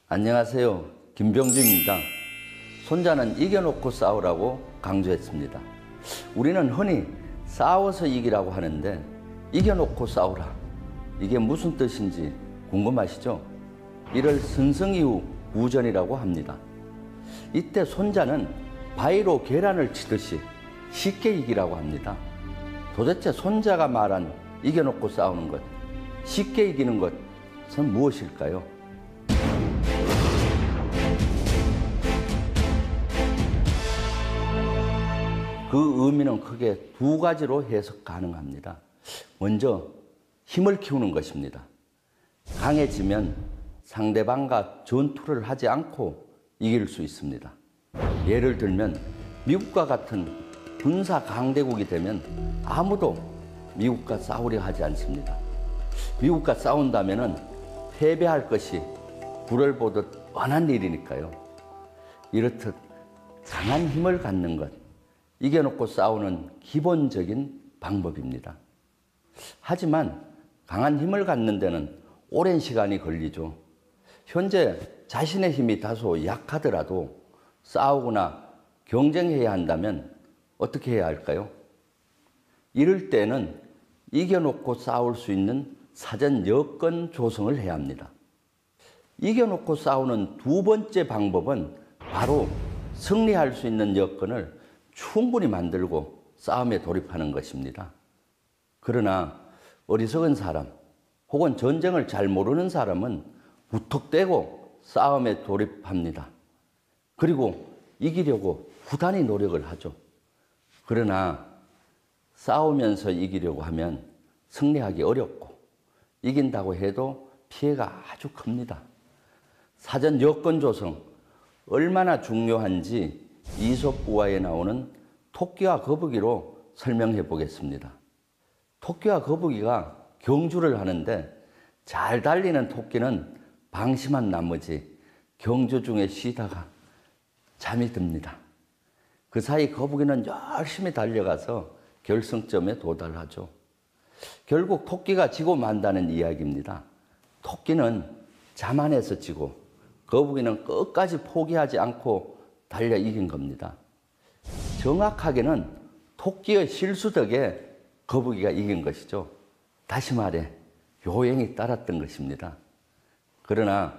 안녕하세요. 김병준입니다. 손자는 이겨놓고 싸우라고 강조했습니다. 우리는 흔히 싸워서 이기라고 하는데 이겨놓고 싸우라. 이게 무슨 뜻인지 궁금하시죠? 이를 선성이후 구전이라고 합니다. 이때 손자는 바위로 계란을 치듯이 쉽게 이기라고 합니다. 도대체 손자가 말한 이겨놓고 싸우는 것, 쉽게 이기는 것은 무엇일까요? 그 의미는 크게 두 가지로 해석 가능합니다. 먼저 힘을 키우는 것입니다. 강해지면 상대방과 전투를 하지 않고 이길 수 있습니다. 예를 들면 미국과 같은 군사 강대국이 되면 아무도 미국과 싸우려 하지 않습니다. 미국과 싸운다면 패배할 것이 불을 보듯 뻔한 일이니까요. 이렇듯 강한 힘을 갖는 것, 이겨놓고 싸우는 기본적인 방법입니다. 하지만 강한 힘을 갖는 데는 오랜 시간이 걸리죠. 현재 자신의 힘이 다소 약하더라도 싸우거나 경쟁해야 한다면 어떻게 해야 할까요? 이럴 때는 이겨놓고 싸울 수 있는 사전 여건 조성을 해야 합니다. 이겨놓고 싸우는 두 번째 방법은 바로 승리할 수 있는 여건을 충분히 만들고 싸움에 돌입하는 것입니다. 그러나 어리석은 사람 혹은 전쟁을 잘 모르는 사람은 무턱대고 싸움에 돌입합니다. 그리고 이기려고 부단히 노력을 하죠. 그러나 싸우면서 이기려고 하면 승리하기 어렵고 이긴다고 해도 피해가 아주 큽니다. 사전 여건 조성, 얼마나 중요한지 이솝우화에 나오는 토끼와 거북이로 설명해 보겠습니다. 토끼와 거북이가 경주를 하는데 잘 달리는 토끼는 방심한 나머지 경주 중에 쉬다가 잠이 듭니다. 그 사이 거북이는 열심히 달려가서 결승점에 도달하죠. 결국 토끼가 지고 만다는 이야기입니다. 토끼는 자만해서 지고 거북이는 끝까지 포기하지 않고 달려 이긴 겁니다. 정확하게는 토끼의 실수 덕에 거북이가 이긴 것이죠. 다시 말해 요행이 따랐던 것입니다. 그러나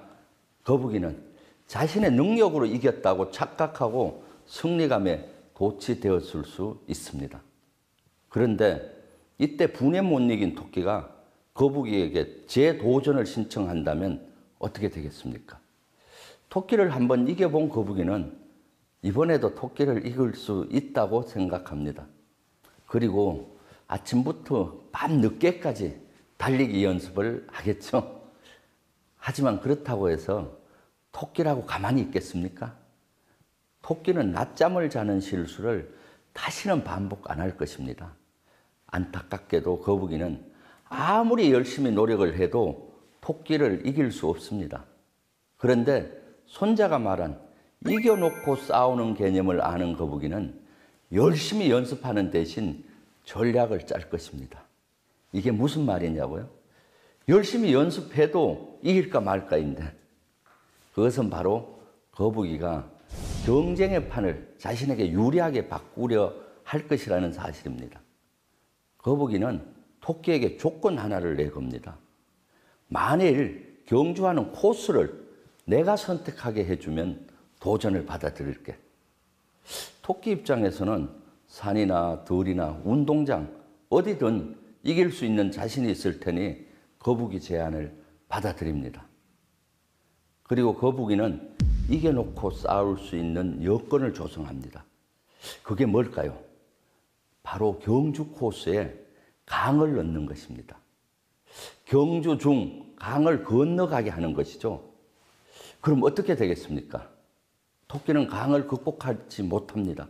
거북이는 자신의 능력으로 이겼다고 착각하고 승리감에 도취되었을 수 있습니다. 그런데 이때 분에 못 이긴 토끼가 거북이에게 재도전을 신청한다면 어떻게 되겠습니까? 토끼를 한번 이겨본 거북이는 이번에도 토끼를 이길 수 있다고 생각합니다. 그리고 아침부터 밤 늦게까지 달리기 연습을 하겠죠. 하지만 그렇다고 해서 토끼라고 가만히 있겠습니까? 토끼는 낮잠을 자는 실수를 다시는 반복 안 할 것입니다. 안타깝게도 거북이는 아무리 열심히 노력을 해도 토끼를 이길 수 없습니다. 그런데 손자가 말한 이겨놓고 싸우는 개념을 아는 거북이는 열심히 연습하는 대신 전략을 짤 것입니다. 이게 무슨 말이냐고요? 열심히 연습해도 이길까 말까인데 그것은 바로 거북이가 경쟁의 판을 자신에게 유리하게 바꾸려 할 것이라는 사실입니다. 거북이는 토끼에게 조건 하나를 내겁니다. 만일 경주하는 코스를 내가 선택하게 해주면 도전을 받아들일게. 토끼 입장에서는 산이나 들이나 운동장 어디든 이길 수 있는 자신이 있을 테니 거북이 제안을 받아들입니다. 그리고 거북이는 이겨놓고 싸울 수 있는 여건을 조성합니다. 그게 뭘까요? 바로 경주 코스에 강을 넣는 것입니다. 경주 중 강을 건너가게 하는 것이죠. 그럼 어떻게 되겠습니까? 토끼는 강을 극복하지 못합니다.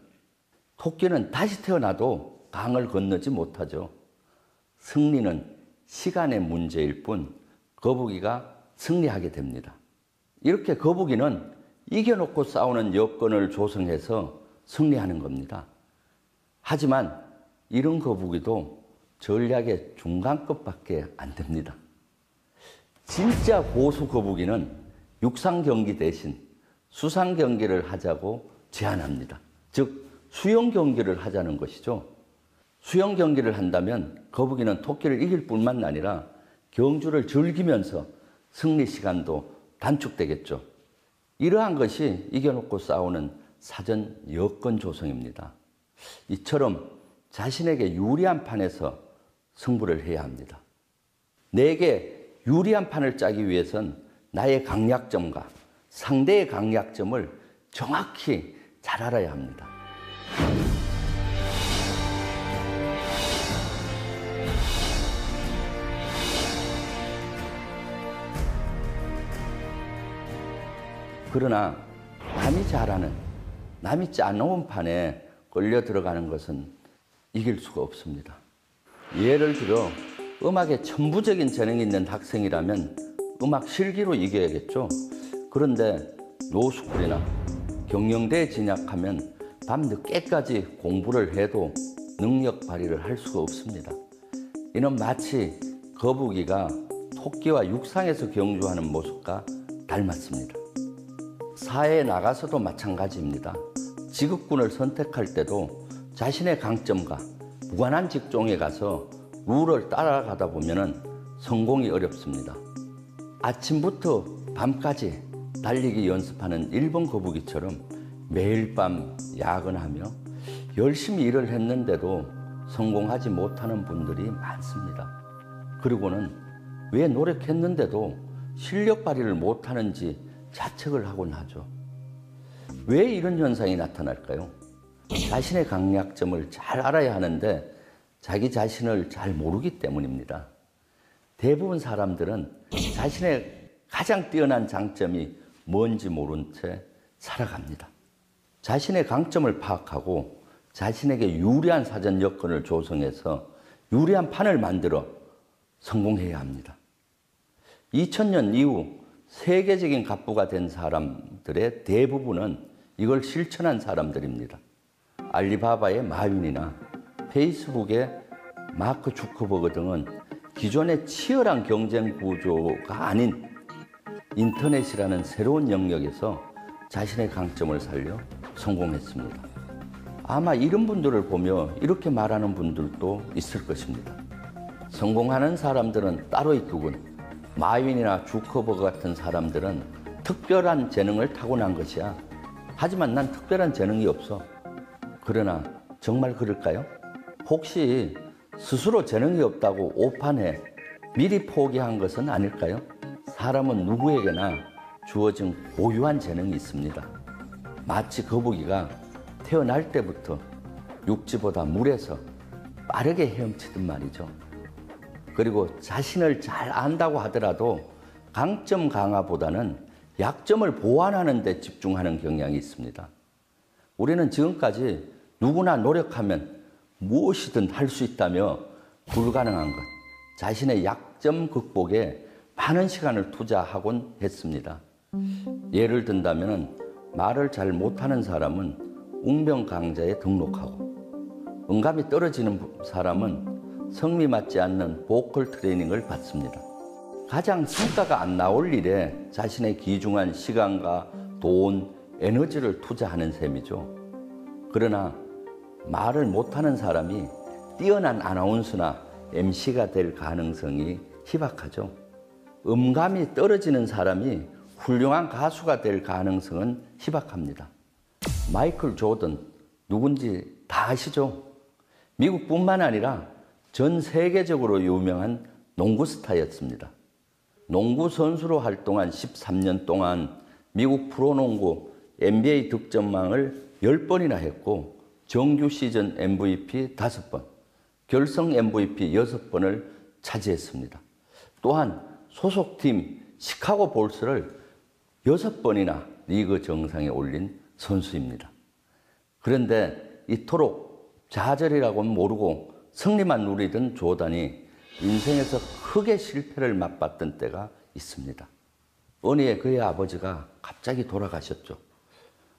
토끼는 다시 태어나도 강을 건너지 못하죠. 승리는 시간의 문제일 뿐 거북이가 승리하게 됩니다. 이렇게 거북이는 이겨놓고 싸우는 여건을 조성해서 승리하는 겁니다. 하지만 이런 거북이도 전략의 중간급밖에 안 됩니다. 진짜 고수 거북이는 육상 경기 대신 수상 경기를 하자고 제안합니다. 즉 수영 경기를 하자는 것이죠. 수영 경기를 한다면 거북이는 토끼를 이길 뿐만 아니라 경주를 즐기면서 승리 시간도 단축되겠죠. 이러한 것이 이겨놓고 싸우는 사전 여건 조성입니다. 이처럼 자신에게 유리한 판에서 승부를 해야 합니다. 내게 유리한 판을 짜기 위해선 나의 강약점과 상대의 강약점을 정확히 잘 알아야 합니다. 그러나 남이 잘하는, 남이 짜놓은 판에 걸려 들어가는 것은 이길 수가 없습니다. 예를 들어 음악에 천부적인 재능이 있는 학생이라면 음악 실기로 이겨야겠죠. 그런데 로스쿨이나 경영대에 진학하면 밤 늦게까지 공부를 해도 능력 발휘를 할 수가 없습니다. 이는 마치 거북이가 토끼와 육상에서 경주하는 모습과 닮았습니다. 사회에 나가서도 마찬가지입니다. 직업군을 선택할 때도 자신의 강점과 무관한 직종에 가서 룰을 따라가다 보면 성공이 어렵습니다. 아침부터 밤까지 달리기 연습하는 일본 거북이처럼 매일 밤 야근하며 열심히 일을 했는데도 성공하지 못하는 분들이 많습니다. 그리고는 왜 노력했는데도 실력 발휘를 못하는지 자책을 하곤 하죠. 왜 이런 현상이 나타날까요? 자신의 강약점을 잘 알아야 하는데 자기 자신을 잘 모르기 때문입니다. 대부분 사람들은 자신의 가장 뛰어난 장점이 뭔지 모른 채 살아갑니다. 자신의 강점을 파악하고 자신에게 유리한 사전 여건을 조성해서 유리한 판을 만들어 성공해야 합니다. 2000년 이후 세계적인 갑부가 된 사람들의 대부분은 이걸 실천한 사람들입니다. 알리바바의 마윈이나 페이스북의 마크 주커버그 등은 기존의 치열한 경쟁 구조가 아닌 인터넷이라는 새로운 영역에서 자신의 강점을 살려 성공했습니다. 아마 이런 분들을 보며 이렇게 말하는 분들도 있을 것입니다. 성공하는 사람들은 따로 있더군. 마윈이나 주커버그 같은 사람들은 특별한 재능을 타고난 것이야. 하지만 난 특별한 재능이 없어. 그러나 정말 그럴까요? 혹시 스스로 재능이 없다고 오판해 미리 포기한 것은 아닐까요? 사람은 누구에게나 주어진 고유한 재능이 있습니다. 마치 거북이가 태어날 때부터 육지보다 물에서 빠르게 헤엄치듯 말이죠. 그리고 자신을 잘 안다고 하더라도 강점 강화보다는 약점을 보완하는 데 집중하는 경향이 있습니다. 우리는 지금까지 누구나 노력하면 무엇이든 할 수 있다며 불가능한 것, 자신의 약점 극복에 많은 시간을 투자하곤 했습니다. 예를 든다면 말을 잘 못하는 사람은 웅변강좌에 등록하고 음감이 떨어지는 사람은 성미 맞지 않는 보컬 트레이닝을 받습니다. 가장 성과가 안 나올 일에 자신의 귀중한 시간과 돈, 에너지를 투자하는 셈이죠. 그러나 말을 못하는 사람이 뛰어난 아나운서나 MC가 될 가능성이 희박하죠. 음감이 떨어지는 사람이 훌륭한 가수가 될 가능성은 희박합니다. 마이클 조던 누군지 다 아시죠? 미국뿐만 아니라 전 세계적으로 유명한 농구 스타였습니다. 농구 선수로 활동한 13년 동안 미국 프로농구 NBA 득점왕을 10번이나 했고 정규 시즌 MVP 5번, 결승 MVP 6번을 차지했습니다. 또한 소속팀 시카고 볼스를 6번이나 리그 정상에 올린 선수입니다. 그런데 이토록 좌절이라고는 모르고 승리만 누리던 조던이 인생에서 크게 실패를 맛봤던 때가 있습니다. 어느 해 그의 아버지가 갑자기 돌아가셨죠.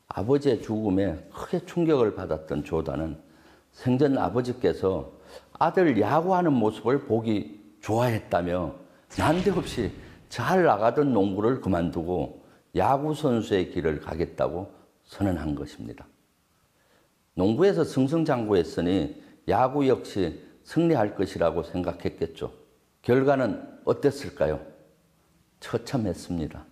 아버지의 죽음에 크게 충격을 받았던 조던은 생전 아버지께서 아들 야구하는 모습을 보기 좋아했다며 난데없이 잘 나가던 농구를 그만두고 야구 선수의 길을 가겠다고 선언한 것입니다. 농구에서 승승장구했으니 야구 역시 승리할 것이라고 생각했겠죠. 결과는 어땠을까요? 처참했습니다.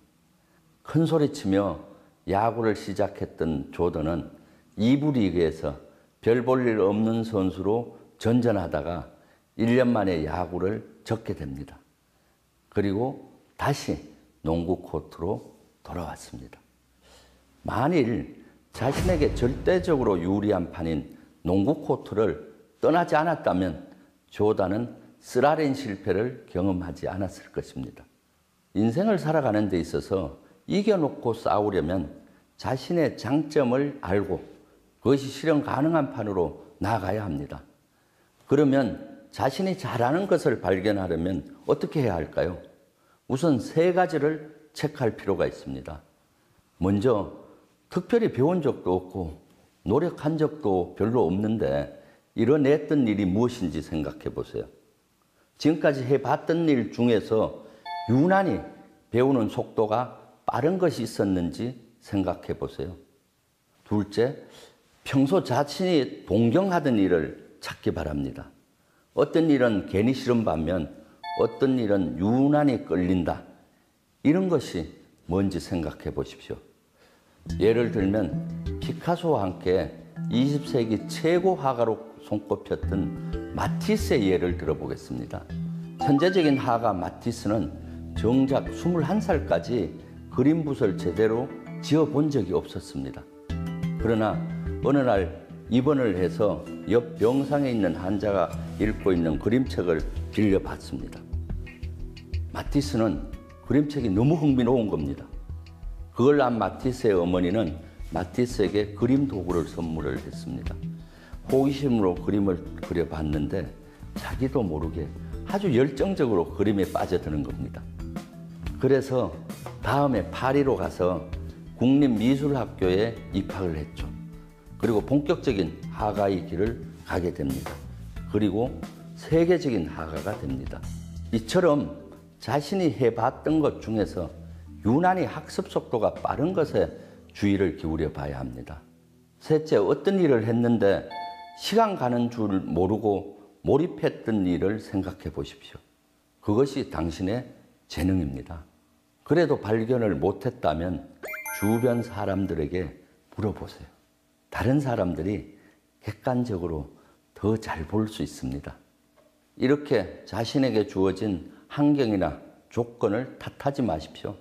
큰 소리치며 야구를 시작했던 조던은 2부 리그에서 별 볼 일 없는 선수로 전전하다가 1년 만에 야구를 접게 됩니다. 그리고 다시 농구 코트로 돌아왔습니다. 만일 자신에게 절대적으로 유리한 판인 농구 코트를 떠나지 않았다면 조던은 쓰라린 실패를 경험하지 않았을 것입니다. 인생을 살아가는 데 있어서 이겨놓고 싸우려면 자신의 장점을 알고 그것이 실현 가능한 판으로 나아가야 합니다. 그러면 자신이 잘하는 것을 발견하려면 어떻게 해야 할까요? 우선 3가지를 체크할 필요가 있습니다. 먼저 특별히 배운 적도 없고 노력한 적도 별로 없는데 이뤄냈던 일이 무엇인지 생각해 보세요. 지금까지 해봤던 일 중에서 유난히 배우는 속도가 빠른 것이 있었는지 생각해 보세요. 둘째, 평소 자신이 동경하던 일을 찾기 바랍니다. 어떤 일은 괜히 싫은 반면 어떤 일은 유난히 끌린다. 이런 것이 뭔지 생각해 보십시오. 예를 들면 피카소와 함께 20세기 최고 화가로 손꼽혔던 마티스의 예를 들어보겠습니다. 천재적인 화가 마티스는 정작 21살까지 그림붓을 제대로 지어본 적이 없었습니다. 그러나 어느 날 입원을 해서 옆 병상에 있는 환자가 읽고 있는 그림책을 빌려봤습니다. 마티스는 그림책이 너무 흥미로운 겁니다. 그걸 안 마티스의 어머니는 마티스에게 그림 도구를 선물을 했습니다. 호기심으로 그림을 그려봤는데 자기도 모르게 아주 열정적으로 그림에 빠져드는 겁니다. 그래서 다음에 파리로 가서 국립미술학교에 입학을 했죠. 그리고 본격적인 화가의 길을 가게 됩니다. 그리고 세계적인 화가가 됩니다. 이처럼 자신이 해봤던 것 중에서 유난히 학습 속도가 빠른 것에 주의를 기울여 봐야 합니다. 셋째, 어떤 일을 했는데 시간 가는 줄 모르고 몰입했던 일을 생각해 보십시오. 그것이 당신의 재능입니다. 그래도 발견을 못했다면 주변 사람들에게 물어보세요. 다른 사람들이 객관적으로 더 잘 볼 수 있습니다. 이렇게 자신에게 주어진 환경이나 조건을 탓하지 마십시오.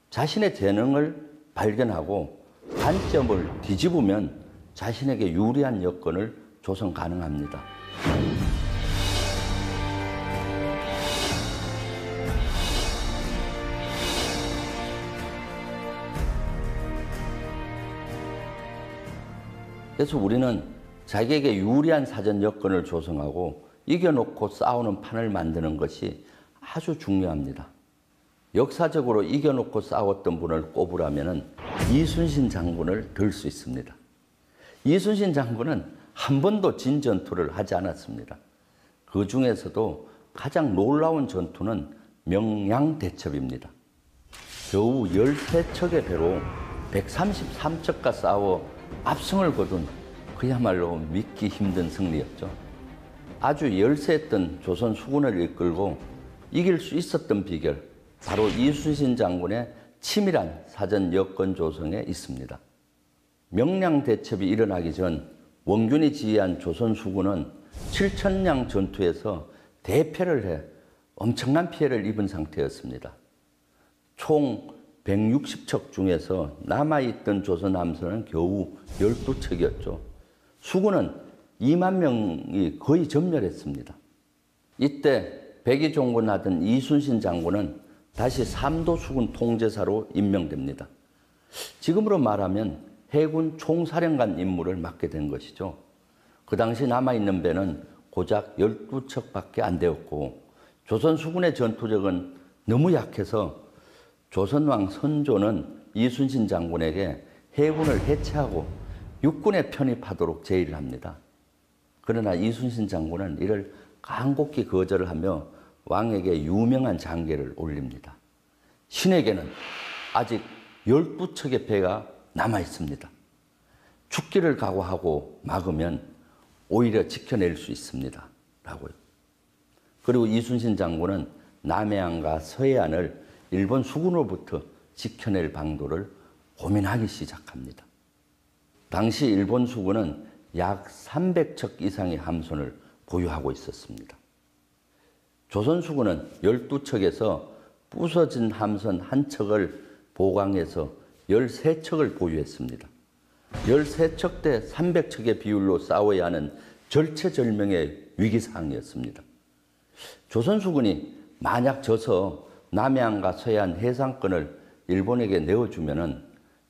자신의 재능을 발견하고 단점을 뒤집으면 자신에게 유리한 여건을 조성 가능합니다. 그래서 우리는 자기에게 유리한 사전 여건을 조성하고 이겨놓고 싸우는 판을 만드는 것이 아주 중요합니다. 역사적으로 이겨놓고 싸웠던 분을 꼽으라면 이순신 장군을 들 수 있습니다. 이순신 장군은 한 번도 진 전투를 하지 않았습니다. 그 중에서도 가장 놀라운 전투는 명량대첩입니다. 겨우 13척의 배로 133척과 싸워 압승을 거둔 그야말로 믿기 힘든 승리였죠. 아주 열세했던 조선 수군을 이끌고 이길 수 있었던 비결, 바로 이순신 장군의 치밀한 사전 여건 조성에 있습니다. 명량대첩이 일어나기 전 원균이 지휘한 조선 수군은 7천량 전투에서 대패를 해 엄청난 피해를 입은 상태였습니다. 총 160척 중에서 남아있던 조선 함선은 겨우 12척이었죠. 수군은 2만 명이 거의 전멸했습니다. 이때 백의종군하던 이순신 장군은 다시 삼도 수군 통제사로 임명됩니다. 지금으로 말하면 해군 총사령관 임무를 맡게 된 것이죠. 그 당시 남아있는 배는 고작 12척밖에 안 되었고 조선 수군의 전투력은 너무 약해서 조선왕 선조는 이순신 장군에게 해군을 해체하고 육군에 편입하도록 제의를 합니다. 그러나 이순신 장군은 이를 간곡히 거절을 하며 왕에게 유명한 장계를 올립니다. 신에게는 아직 12척의 배가 남아 있습니다. 죽기를 각오하고 막으면 오히려 지켜낼 수 있습니다. 라고요. 그리고 이순신 장군은 남해안과 서해안을 일본 수군으로부터 지켜낼 방도를 고민하기 시작합니다. 당시 일본 수군은 약 300척 이상의 함선을 보유하고 있었습니다. 조선 수군은 12척에서 부서진 함선 한 척을 보강해서 13척을 보유했습니다. 13척 대 300척의 비율로 싸워야 하는 절체절명의 위기상황이었습니다. 조선 수군이 만약 져서 남해안과 서해안 해상권을 일본에게 내어주면은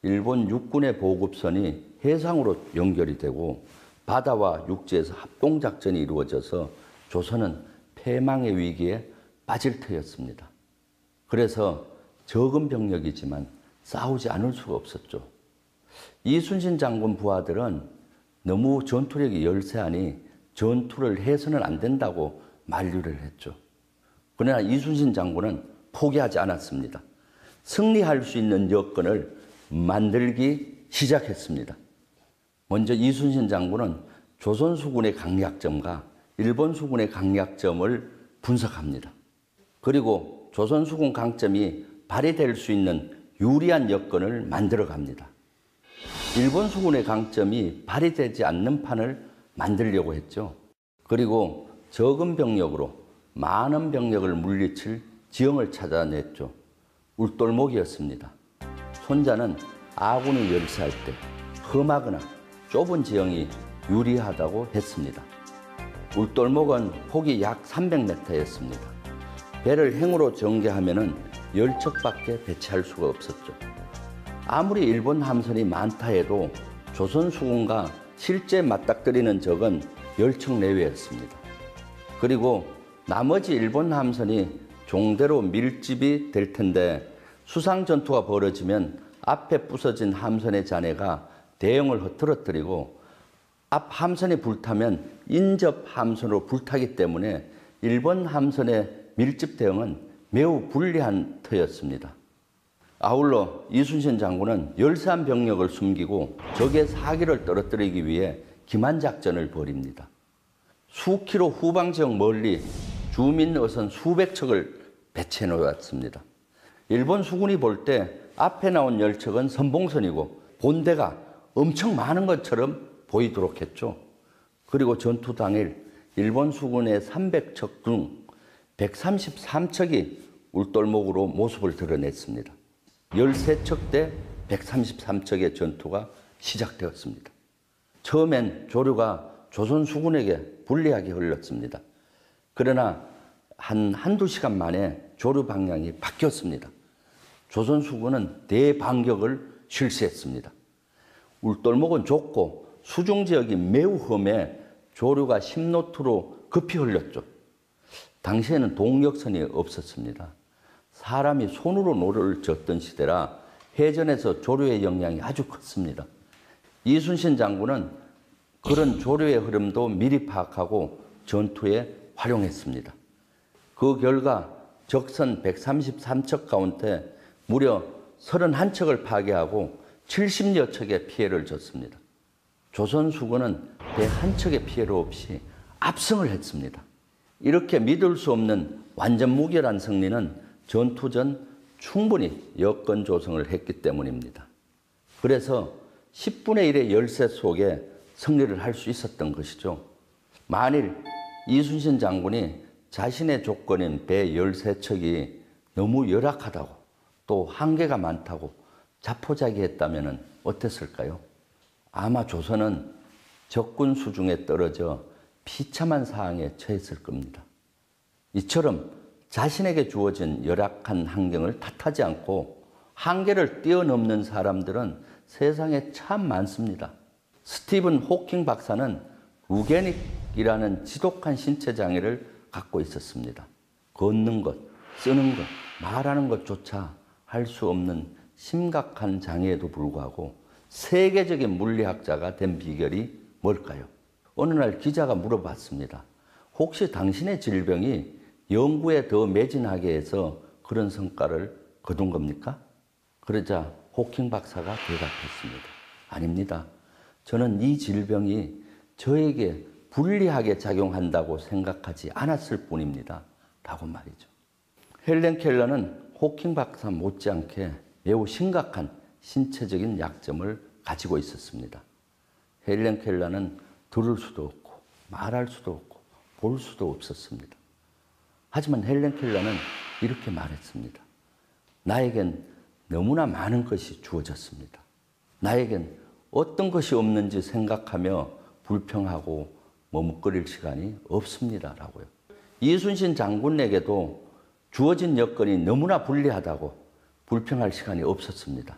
일본 육군의 보급선이 해상으로 연결이 되고 바다와 육지에서 합동작전이 이루어져서 조선은 패망의 위기에 빠질 터였습니다. 그래서 적은 병력이지만 싸우지 않을 수가 없었죠. 이순신 장군 부하들은 너무 전투력이 열세하니 전투를 해서는 안 된다고 만류를 했죠. 그러나 이순신 장군은 포기하지 않았습니다. 승리할 수 있는 여건을 만들기 시작했습니다. 먼저 이순신 장군은 조선 수군의 강약점과 일본 수군의 강약점을 분석합니다. 그리고 조선 수군 강점이 발휘될 수 있는 유리한 여건을 만들어 갑니다. 일본 수군의 강점이 발휘되지 않는 판을 만들려고 했죠. 그리고 적은 병력으로 많은 병력을 물리칠 지형을 찾아냈죠. 울돌목이었습니다. 손자는 아군이 열세할 때 험하거나 좁은 지형이 유리하다고 했습니다. 울돌목은 폭이 약 300m였습니다. 배를 행으로 전개하면 10척밖에 배치할 수가 없었죠. 아무리 일본 함선이 많다 해도 조선 수군과 실제 맞닥뜨리는 적은 10척 내외였습니다. 그리고 나머지 일본 함선이 종대로 밀집이 될 텐데 수상 전투가 벌어지면 앞에 부서진 함선의 잔해가 대형을 흐트러뜨리고 앞 함선이 불타면 인접 함선으로 불타기 때문에 일본 함선의 밀집 대응은 매우 불리한 터였습니다. 아울러 이순신 장군은 열세한 병력을 숨기고 적의 사기를 떨어뜨리기 위해 기만작전을 벌입니다. 수키로 후방 지역 멀리 주민 어선 수백 척을 배치해 놓았습니다. 일본 수군이 볼 때 앞에 나온 열척은 선봉선이고 본대가 엄청 많은 것처럼 보이도록 했죠. 그리고 전투 당일 일본 수군의 300척 중 133척이 울돌목으로 모습을 드러냈습니다. 13척 대 133척의 전투가 시작되었습니다. 처음엔 조류가 조선 수군에게 불리하게 흘렀습니다. 그러나 한두 시간 만에 조류 방향이 바뀌었습니다. 조선 수군은 대반격을 실시했습니다. 울돌목은 좁고 수중 지역이 매우 험해 조류가 10노트로 급히 흘렀죠. 당시에는 동력선이 없었습니다. 사람이 손으로 노를 젓던 시대라 해전에서 조류의 영향이 아주 컸습니다. 이순신 장군은 그런 조류의 흐름도 미리 파악하고 전투에 활용했습니다. 그 결과 적선 133척 가운데 무려 31척을 파괴하고 70여 척의 피해를 줬습니다. 조선 수군은 배 한 척의 피해도 없이 압승을 했습니다. 이렇게 믿을 수 없는 완전 무결한 승리는 전투 전 충분히 여건 조성을 했기 때문입니다. 그래서 10분의 1의 열세 속에 승리를 할 수 있었던 것이죠. 만일 이순신 장군이 자신의 조건인 배 13척이 너무 열악하다고 또 한계가 많다고 자포자기했다면 어땠을까요? 아마 조선은 적군 수중에 떨어져 비참한 상황에 처했을 겁니다. 이처럼 자신에게 주어진 열악한 환경을 탓하지 않고 한계를 뛰어넘는 사람들은 세상에 참 많습니다. 스티븐 호킹 박사는 루게닉이라는 지독한 신체 장애를 갖고 있었습니다. 걷는 것, 쓰는 것, 말하는 것조차 할 수 없는 심각한 장애에도 불구하고 세계적인 물리학자가 된 비결이 뭘까요? 어느 날 기자가 물어봤습니다. 혹시 당신의 질병이 연구에 더 매진하게 해서 그런 성과를 거둔 겁니까? 그러자 호킹 박사가 대답했습니다. 아닙니다. 저는 이 질병이 저에게 불리하게 작용한다고 생각하지 않았을 뿐입니다. 라고 말이죠. 헬렌 켈러는 호킹 박사 못지않게 매우 심각한 신체적인 약점을 가지고 있었습니다. 헬렌 켈러는 들을 수도 없고 말할 수도 없고 볼 수도 없었습니다. 하지만 헬렌 켈러는 이렇게 말했습니다. 나에겐 너무나 많은 것이 주어졌습니다. 나에겐 어떤 것이 없는지 생각하며 불평하고 머뭇거릴 시간이 없습니다. 라고요. 이순신 장군에게도 주어진 여건이 너무나 불리하다고 불평할 시간이 없었습니다.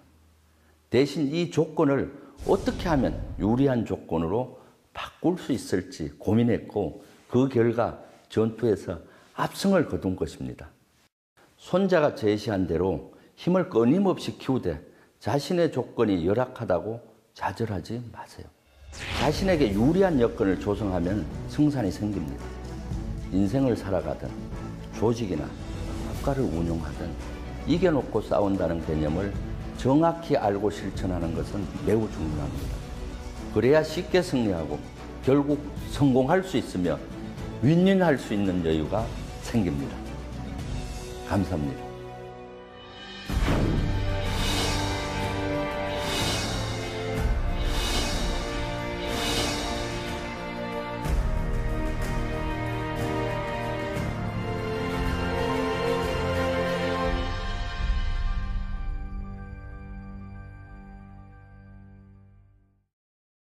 대신 이 조건을 어떻게 하면 유리한 조건으로 바꿀 수 있을지 고민했고 그 결과 전투에서 압승을 거둔 것입니다. 손자가 제시한 대로 힘을 끊임없이 키우되 자신의 조건이 열악하다고 좌절하지 마세요. 자신에게 유리한 여건을 조성하면 승산이 생깁니다. 인생을 살아가든 조직이나 국가를 운용하든 이겨놓고 싸운다는 개념을 정확히 알고 실천하는 것은 매우 중요합니다. 그래야 쉽게 승리하고 결국 성공할 수 있으며 윈윈할 수 있는 여유가 생깁니다. 감사합니다.